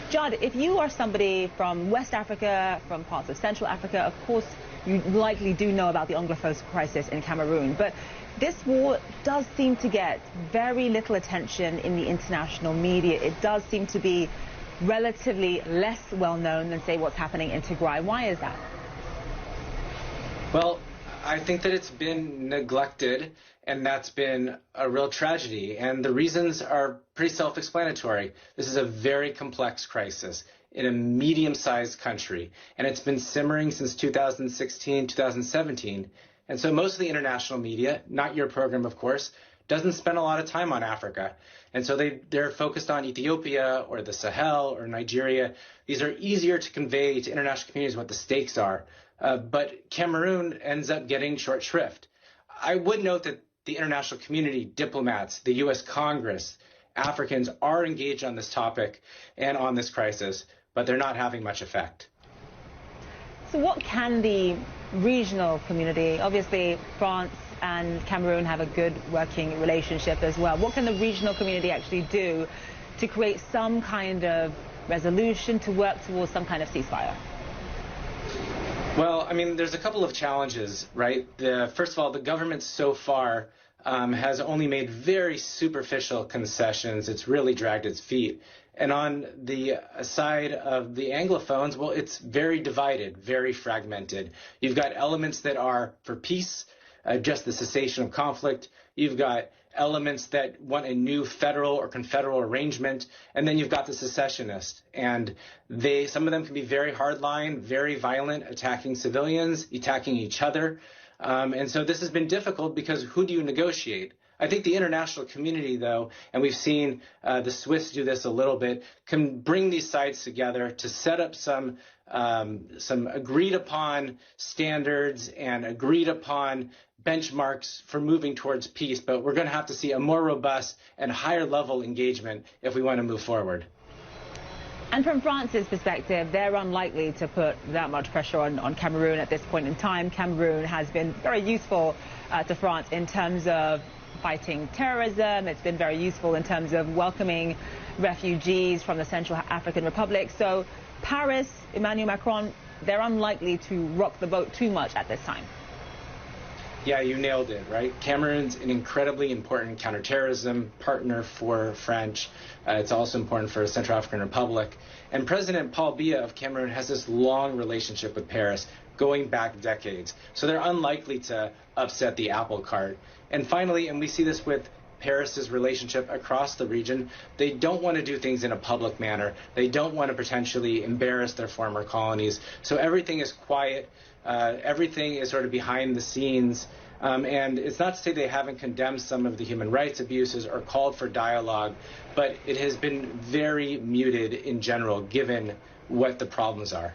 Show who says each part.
Speaker 1: Judd, if you are somebody from West Africa, from parts of Central Africa, of course, you likely do know about the Anglophone crisis in Cameroon. But this war does seem to get very little attention in the international media. It does seem to be relatively less well known than, say, what's happening in Tigray. Why is that?
Speaker 2: Well, I think that it's been neglected, and that's been a real tragedy. And the reasons are pretty self-explanatory. This is a very complex crisis in a medium-sized country, and it's been simmering since 2016, 2017. And so most of the international media, not your program, of course, doesn't spend a lot of time on Africa. And so they're focused on Ethiopia or the Sahel or Nigeria. These are easier to convey to international communities what the stakes are. But Cameroon ends up getting short shrift. I would note that the international community, diplomats, the U.S. Congress, Africans are engaged on this topic and on this crisis, but they're not having much effect.
Speaker 1: So what can the regional community, obviously France and Cameroon have a good working relationship as well, what can the regional community actually do to create some kind of resolution, to work towards some kind of ceasefire?
Speaker 2: Well, I mean, there's a couple of challenges, right? First of all, the government so far has only made very superficial concessions. It's really dragged its feet. And on the side of the Anglophones, well, it's very divided, very fragmented. You've got elements that are for peace, just the cessation of conflict. You've got elements that want a new federal or confederal arrangement, and then you've got the secessionists, and some of them can be very hardline, very violent, attacking civilians, attacking each other, and so this has been difficult because who do you negotiate? I think the international community, though, and we've seen the Swiss do this a little bit, can bring these sides together to set up some agreed upon standards and agreed upon benchmarks for moving towards peace, but we're going to have to see a more robust and higher level engagement if we want to move forward.
Speaker 1: And from France's perspective, they're unlikely to put that much pressure on Cameroon at this point in time. Cameroon has been very useful to France in terms of fighting terrorism. It's been very useful in terms of welcoming refugees from the Central African Republic. So Paris, Emmanuel Macron, they're unlikely to rock the boat too much at this time.
Speaker 2: Yeah, you nailed it, right? Cameroon's an incredibly important counterterrorism partner for French. It's also important for the Central African Republic. And President Paul Biya of Cameroon has this long relationship with Paris, going back decades. So they're unlikely to upset the apple cart. And finally, and we see this with Paris's relationship across the region, they don't want to do things in a public manner. They don't want to potentially embarrass their former colonies. So everything is quiet. Everything is sort of behind the scenes. And it's not to say they haven't condemned some of the human rights abuses or called for dialogue, but it has been very muted in general, given what the problems are.